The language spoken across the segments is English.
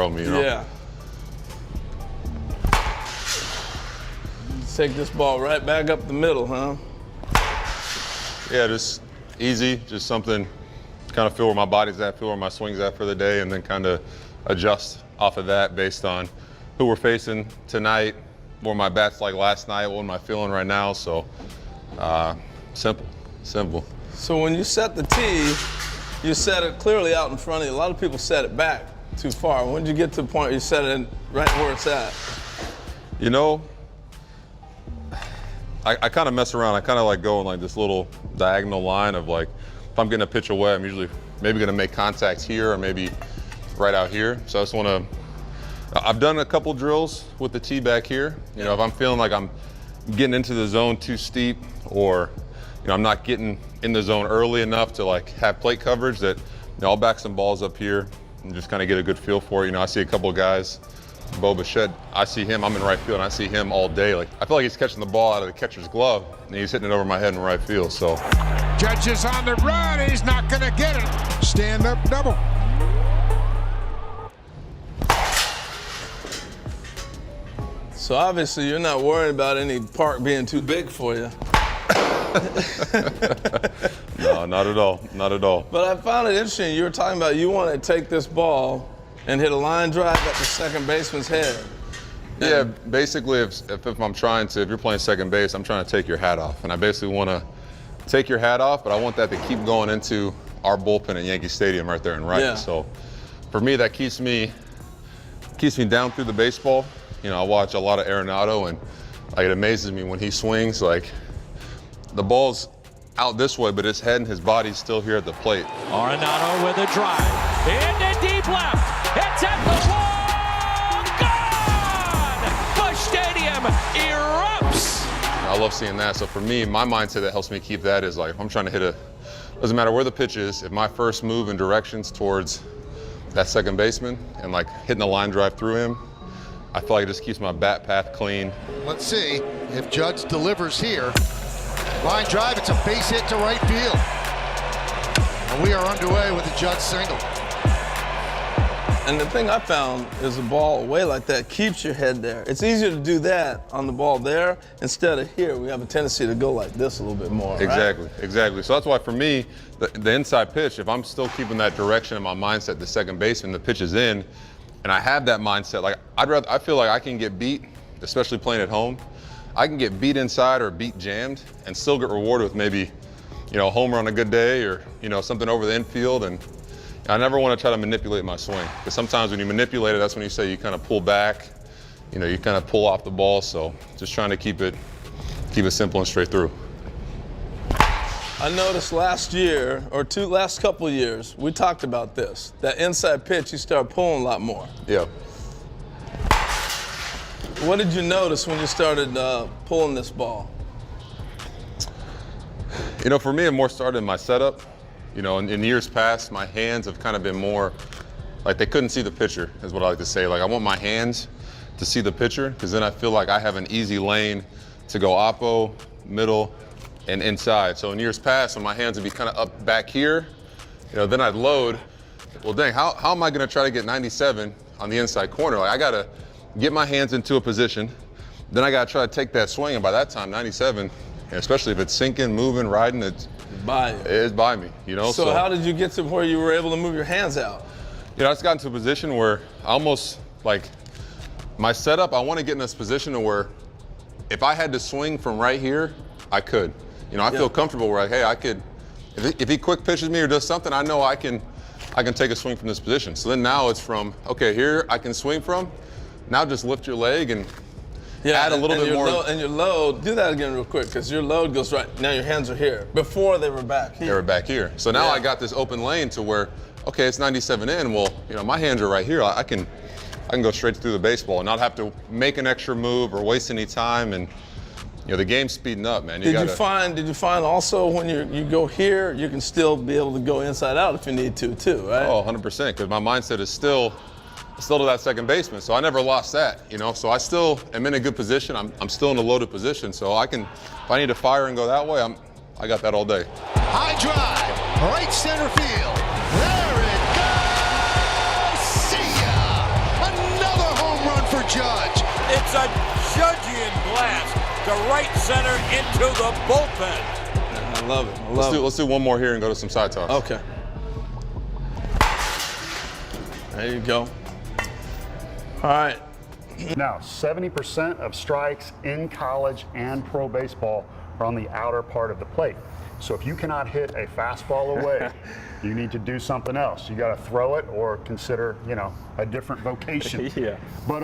throw me, you know? Yeah. Take this ball right back up the middle, huh? Yeah, just easy, just something, kind of feel where my body's at, feel where my swing's at for the day, and then kind of adjust off of that based on who we're facing tonight, what my bat's like last night, what am I feeling right now. So simple. So when you set the tee, you set it clearly out in front of you. A lot of people set it back too far. When did you get to the point where you set it right where it's at? You know, I kind of mess around. I kind of like go in like this little diagonal line of like, if I'm getting a pitch away, I'm usually maybe going to make contact here or maybe right out here. So I just want to, I've done a couple drills with the tee back here. You know, if I'm feeling like I'm getting into the zone too steep, or, you know, I'm not getting in the zone early enough to like have plate coverage, that, you know, I'll back some balls up here and just kind of get a good feel for it. You know, I see a couple of guys, Bo Bichette, I see him, I'm in right field, and I see him all day. Like, I feel like he's catching the ball out of the catcher's glove, and he's hitting it over my head in right field, so. Judge is on the run, he's not gonna get it. Stand up double. So obviously you're not worried about any park being too big for you. No, not at all, not at all. But I found it interesting, you were talking about you want to take this ball and hit a line drive at the second baseman's head. Yeah, basically if I'm trying to, if you're playing second base, I'm trying to take your hat off. And I basically want to take your hat off, but I want that to keep going into our bullpen at Yankee Stadium right there in right. Yeah. So for me, that keeps me down through the baseball. You know, I watch a lot of Arenado, and like, it amazes me when he swings, like the ball's out this way, but his head and his body's still here at the plate. Arenado with a drive into deep left. It's at the wall. Gone! Busch Stadium erupts. I love seeing that. So for me, my mindset that helps me keep that is like, if I'm trying to hit doesn't matter where the pitch is, if my first move in directions towards that second baseman and like hitting a line drive through him, I feel like it just keeps my bat path clean. Let's see if Judge delivers here. Line drive, it's a base hit to right field. And we are underway with the Judge single. And the thing I found is a ball away like that keeps your head there. It's easier to do that on the ball there instead of here. We have a tendency to go like this a little bit more. Exactly, right? exactly. So that's why for me, the inside pitch, if I'm still keeping that direction in my mindset, the second baseman, the pitch is in, and I have that mindset, like I feel like I can get beat, especially playing at home. I can get beat inside or beat jammed and still get rewarded with maybe, you know, a homer on a good day, or, you know, something over the infield. And I never want to try to manipulate my swing, because sometimes when you manipulate it, that's when you say you kind of pull back, you know, you kind of pull off the ball. So just trying to keep it simple and straight through. I noticed last year, or last couple of years, we talked about this. That inside pitch, you start pulling a lot more. Yeah. What did you notice when you started pulling this ball? You know, for me, it more started in my setup. You know, in years past, my hands have kind of been more, like they couldn't see the pitcher, is what I like to say. Like, I want my hands to see the pitcher, because then I feel like I have an easy lane to go oppo, middle, and inside. So in years past, when my hands would be kind of up back here, you know, then I'd load. Well, dang, how am I going to try to get 97 on the inside corner? Like, I got to get my hands into a position, then I got to try to take that swing, and by that time, 97, especially if it's sinking, moving, riding, it's by me, you know? So how did you get to where you were able to move your hands out? You know, I just got into a position where I almost, like, my setup, I want to get in this position where if I had to swing from right here, I could. You know, I feel comfortable where, like, hey, I could, if he quick pitches me or does something, I know I can take a swing from this position. So then now it's from, okay, here I can swing from, now just lift your leg and add a little bit more. And your load, do that again real quick, because your load goes right, now your hands are here. Before they were back here. They were back here. So now I got this open lane to where, okay, it's 97 in, well, you know, my hands are right here. I can go straight through the baseball and not have to make an extra move or waste any time. And, you know, the game's speeding up, man. Did you find also when you go here, you can still be able to go inside out if you need to too, right? Oh, 100%, because my mindset is still to that second baseman, so I never lost that, you know. So I still am in a good position. I'm still in a loaded position, so I can, if I need to fire and go that way, I got that all day. High drive, right center field. There it goes. See ya. a Judgian blast to right center into the bullpen. I love it. I love it. Let's do one more here and go to some side toss. Okay. There you go. All right. Now, 70% of strikes in college and pro baseball are on the outer part of the plate. So if you cannot hit a fastball away, you need to do something else. You got to throw it or consider, you know, a different vocation. Yeah. But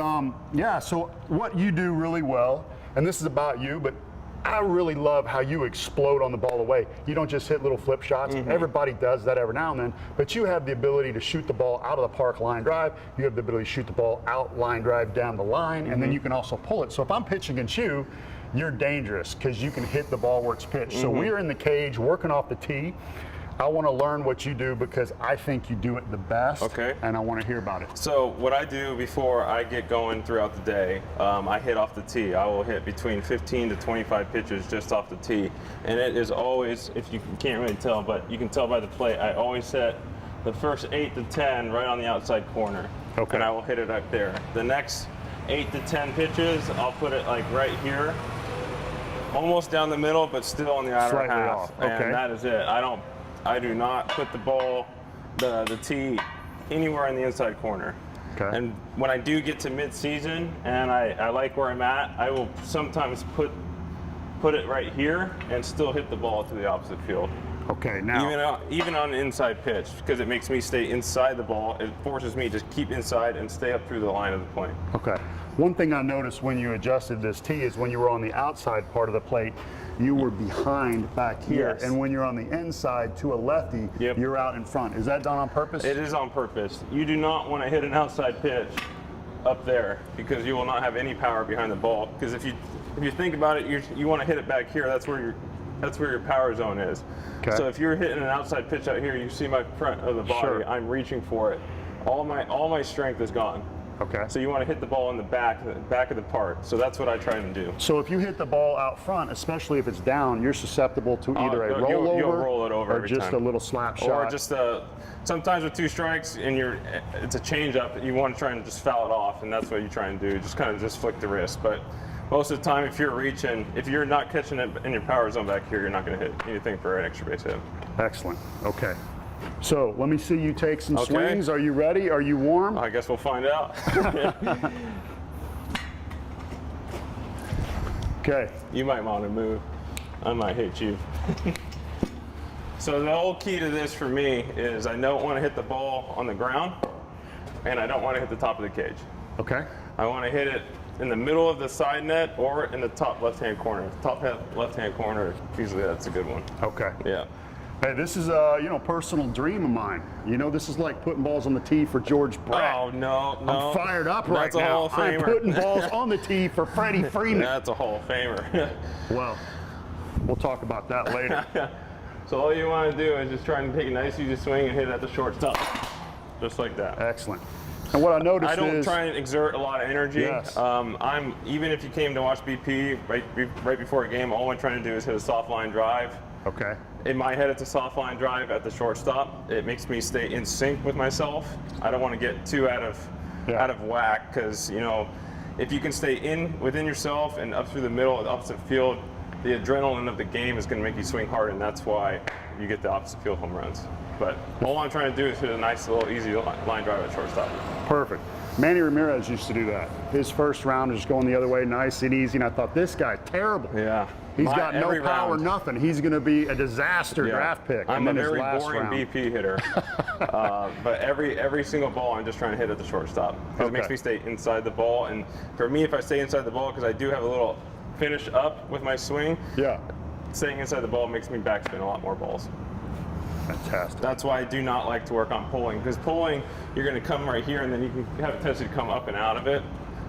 yeah, so what you do really well, and this is about you, but I really love how you explode on the ball away. You don't just hit little flip shots. Everybody does that every now and then, but you have the ability to shoot the ball out of the park line drive. You have the ability to shoot the ball out line drive down the line, and then you can also pull it. So if I'm pitching against you, you're dangerous because you can hit the ball where it's pitched. So we're in the cage working off the tee. I want to learn what you do because I think you do it the best. Okay. And I want to hear about it. So what I do before I get going throughout the day, I hit off the tee. I will hit between 15 to 25 pitches just off the tee. And it is always, if you can't really tell, but you can tell by the plate, I always hit the first 8 to 10 right on the outside corner. Okay. And I will hit it up there. The next 8 to 10 pitches, I'll put it like right here, almost down the middle, but still on the outer Slightly half. off. Okay. And that is it. I do not put the ball, the tee, anywhere in the inside corner. Okay. And when I do get to mid-season and I like where I'm at, I will sometimes put it right here and still hit the ball to the opposite field. Okay, now. Even on an inside pitch, because it makes me stay inside the ball. It forces me to keep inside and stay up through the line of the plane. Okay. One thing I noticed when you adjusted this tee is when you were on the outside part of the plate, you were behind back here. Yes. And when you're on the inside to a lefty, Yep. you're out in front. Is that done on purpose? It is on purpose. You do not want to hit an outside pitch up there because you will not have any power behind the ball. Because if you think about it, you want to hit it back here. That's where your power zone is. Okay. So if you're hitting an outside pitch out here, you see my front of the body. Sure. I'm reaching for it. All my strength is gone. Okay. So you want to hit the ball in the back of the park. So that's what I try to do. So if you hit the ball out front, especially if it's down, you're susceptible to either a rollover you'll roll it over or every just time. a little slap shot. Or just sometimes with 2 strikes and it's a changeup, you want to try and just foul it off, and that's what you try and do. Just kind of just flick the wrist. But most of the time, if you're reaching, if you're not catching it in your power zone back here, you're not going to hit anything for an extra base hit. Excellent. Okay. So let me see you take some Okay. swings. Are you ready? Are you warm? I guess we'll find out. Okay. You might want to move. I might hit you. So the whole key to this for me is I don't want to hit the ball on the ground, and I don't want to hit the top of the cage. Okay. I want to hit it in the middle of the side net or in the top left-hand corner. Top left-hand corner, usually that's a good one. Okay. Yeah. Hey, this is a personal dream of mine. You know, this is like putting balls on the tee for George Brett. Oh, no. I'm fired up right That's a now. Hall of I'm Famer. putting balls on the tee for Freddie Freeman. That's a Hall of Famer. Well, we'll talk about that later. So all you want to do is just try and take a nice easy swing and hit it at the shortstop. Just like that. Excellent. And what I noticed I don't is, try and exert a lot of energy. Yes. Even if you came to watch BP right before a game, all I'm trying to do is hit a soft line drive. okay. In my head, it's a soft line drive at the shortstop. It makes me stay in sync with myself. I don't want to get too out of whack because, you know, if you can stay within yourself and up through the middle of the opposite field, the adrenaline of the game is going to make you swing hard, and that's why you get the opposite field home runs. But all I'm trying to do is hit a nice little easy line drive at shortstop. Perfect. Manny Ramirez used to do that. His first round was just going the other way, nice and easy, and I thought, this guy, terrible. Yeah. He's got no every power, round. nothing. He's going to be a disaster Yeah. draft pick. I'm and a then his very last boring round. BP hitter, but every single ball I'm just trying to hit at the shortstop because it makes Okay. me stay inside the ball. And for me, if I stay inside the ball, because I do have a little finish up with my swing, Yeah. staying inside the ball makes me backspin a lot more balls. Fantastic. That's why I do not like to work on pulling, because pulling, you're going to come right here and then you can have a tendency to come up and out of it.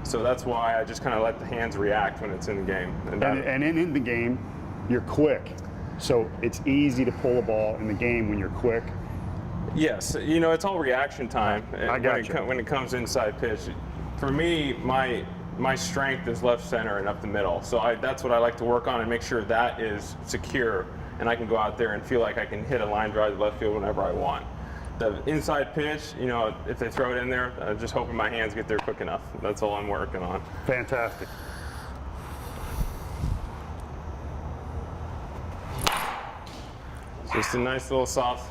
So that's why I just kind of let the hands react when it's in the game. And in the game, you're quick. So it's easy to pull a ball in the game when you're quick. Yes, you know, it's all reaction time. I got you. When it comes inside pitch. For me, my strength is left center and up the middle. So that's what I like to work on and make sure that is secure, and I can go out there and feel like I can hit a line drive to left field whenever I want. the inside pitch, you know, if they throw it in there, just hoping my hands get there quick enough. That's all I'm working on. Fantastic. Just a nice little soft.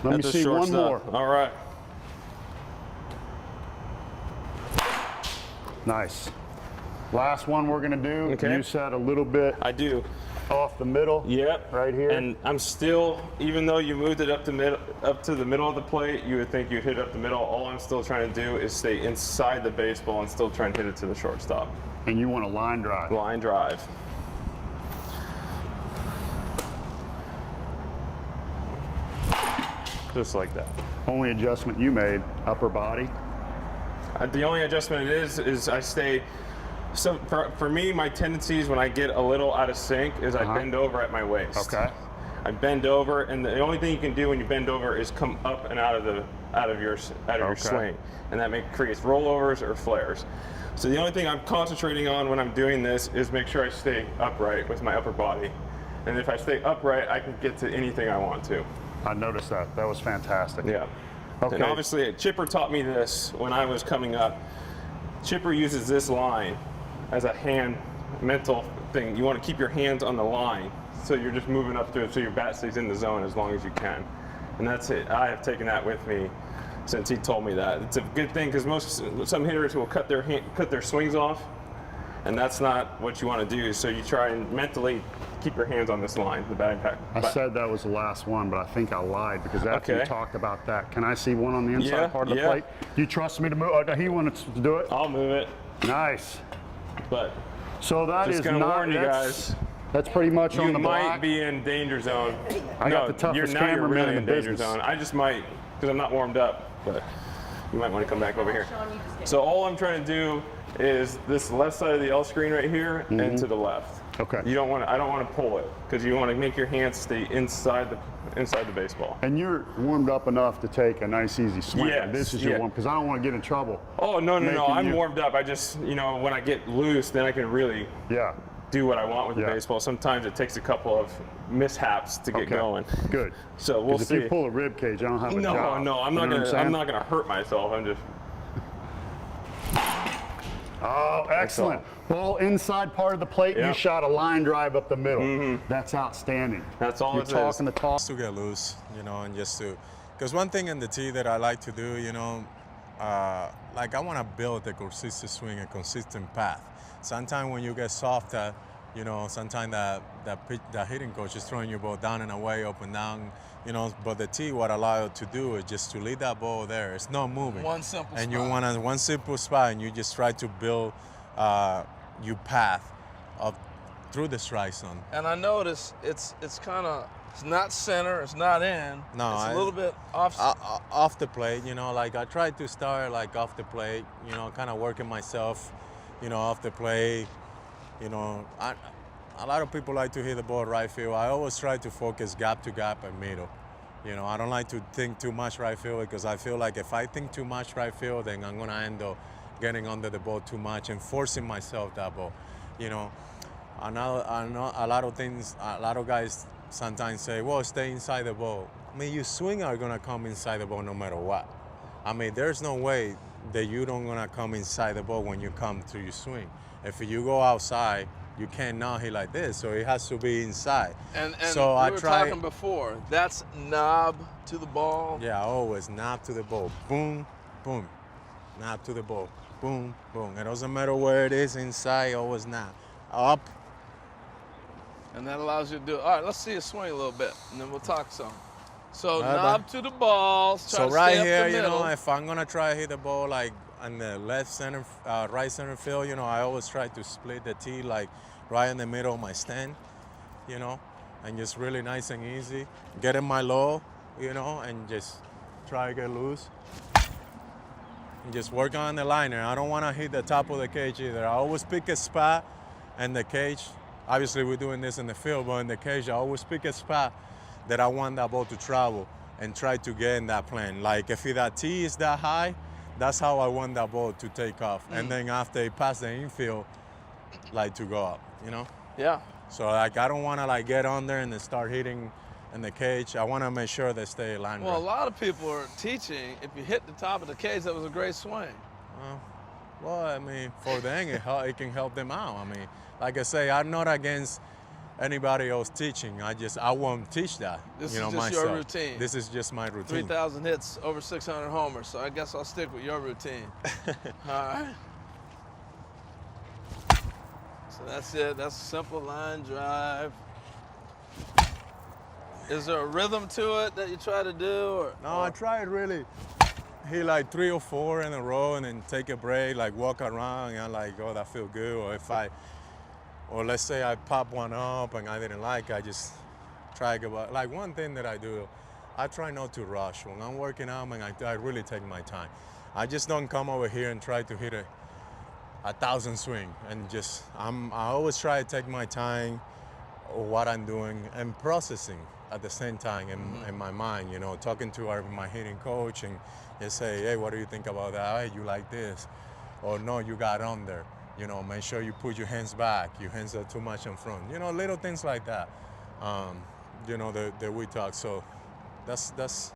Let me at the see one shortstop. more. All right. Nice. Last one we're going to do. Okay. You said a little bit I do. off the middle. Yep. Right here. And I'm still, even though you moved it up to the middle of the plate, you would think you'd hit it up the middle. All I'm still trying to do is stay inside the baseball and still try and hit it to the shortstop. And you want a line drive. Line drive. Just like that. Only adjustment you made, upper body. The only adjustment it is I stay. So for me, my tendencies when I get a little out of sync is I bend over at my waist. Okay. I bend over, and the only thing you can do when you bend over is come up and out of your swing, and that creates rollovers or flares. So the only thing I'm concentrating on when I'm doing this is make sure I stay upright with my upper body, and if I stay upright, I can get to anything I want to. I noticed that. That was fantastic. Yeah. Okay. And obviously, Chipper taught me this when I was coming up. Chipper uses this line as a hand mental thing. You want to keep your hands on the line, so you're just moving up through it so your bat stays in the zone as long as you can. And that's it. I have taken that with me since he told me that. It's a good thing because some hitters will cut their swings off, and that's not what you want to do. So you try and mentally keep your hands on this line, the batting pack. I said that was the last one, but I think I lied because after you talked about that, can I see one on the inside part of the plate? Do you trust me to move? He wanted to do it? I'll move it. Nice. But so that just is gonna not, warn you guys. That's pretty much on the block. You might be in danger zone. I got the toughest cameraman really in the danger business. zone. I just might, because I'm not warmed up, but you might want to come back over here. So all I'm trying to do is this left side of the L screen right here and to the left. Okay. You don't want to. I don't want to pull it because you want to make your hands stay inside the baseball. And you're warmed up enough to take a nice easy swing. Yes, This is your one because I don't want to get in trouble. Oh no. I'm warmed up. I just when I get loose, then I can really do what I want with the baseball. Sometimes it takes a couple of mishaps to get going. Good. So we'll see. If you pull a rib cage, I don't have a job. No, I'm not gonna hurt myself. I'm just. Oh, excellent. Ball inside part of the plate, you shot a line drive up the middle. That's outstanding. That's all You're talking the talk. Just to get loose, and just to, because one thing in the tee that I like to do, like I want to build a consistent swing, a consistent path. Sometimes when you get soft, sometimes the hitting coach is throwing your ball down and away, up and down, but the tee, what allow you to do is just to leave that ball there. It's not moving. One simple spot. And you want one simple spot, and you just try to build your path up through the strike zone. And I notice it's not center, it's not in. No, it's a little bit off the plate. Like I try to start like off the plate. Kind of working myself, off the plate. A lot of people like to hit the ball right field. I always try to focus gap to gap and middle. I don't like to think too much right field because I feel like if I think too much right field, then I'm gonna end up getting under the ball too much and forcing myself that ball. I know a lot of things. A lot of guys sometimes say, "Well, stay inside the ball." I mean, your swing are gonna come inside the ball no matter what. I mean, there's no way that you don't gonna come inside the ball when you come to your swing. If you go outside, you cannot hit like this, so it has to be inside. And so we were talking before, that's knob to the ball. Yeah, always knob to the ball. Boom, boom. Knob to the ball. Boom, boom. It doesn't matter where it is, inside, always knob. Up. And that allows you to do it. All right, let's see you swing a little bit, and then we'll talk some. So knob to the ball. So right here, if I'm gonna try to hit the ball like on the left center, right center field, I always try to split the tee like right in the middle of my stand, and just really nice and easy. Get in my low, and just try to get loose. And just work on the liner. I don't want to hit the top of the cage either. I always pick a spot in the cage. Obviously, we're doing this in the field, but in the cage, I always pick a spot that I want that ball to travel and try to get in that plane. Like if that tee is that high, that's how I want that ball to take off. And then after it pass the infield, like to go up, Yeah. So like I don't want to like get on there and then start hitting in the cage. I want to make sure they stay line Well, a drive. lot of people are teaching if you hit the top of the cage, that was a great swing. Well, I mean, for them, it can help them out. I mean, like I say, I'm not against anybody else teaching. I won't teach that. This you know, is just myself. your routine. This is just my routine. 3,000 hits, over 600 homers, so I guess I'll stick with your routine. All right. So that's it. That's a simple line drive. Is there a rhythm to it that you try to do? No, I try really hit like 3 or 4 in a row and then take a break, like walk around, and I'm like, oh, that feel good. Or let's say I pop one up and I didn't like it, I just try to go. Like one thing that I do, I try not to rush. When I'm working out, man, I really take my time. I just don't come over here and try to hit a 1,000 swing, and just I always try to take my time of what I'm doing and processing at the same time in my mind, you know, talking to my hitting coach and they say, hey, what do you think about that? Hey, you like this? Or no, you got under. You know, make sure you put your hands back. Your hands are too much in front. You know, little things like that. You know, that we talk. So that's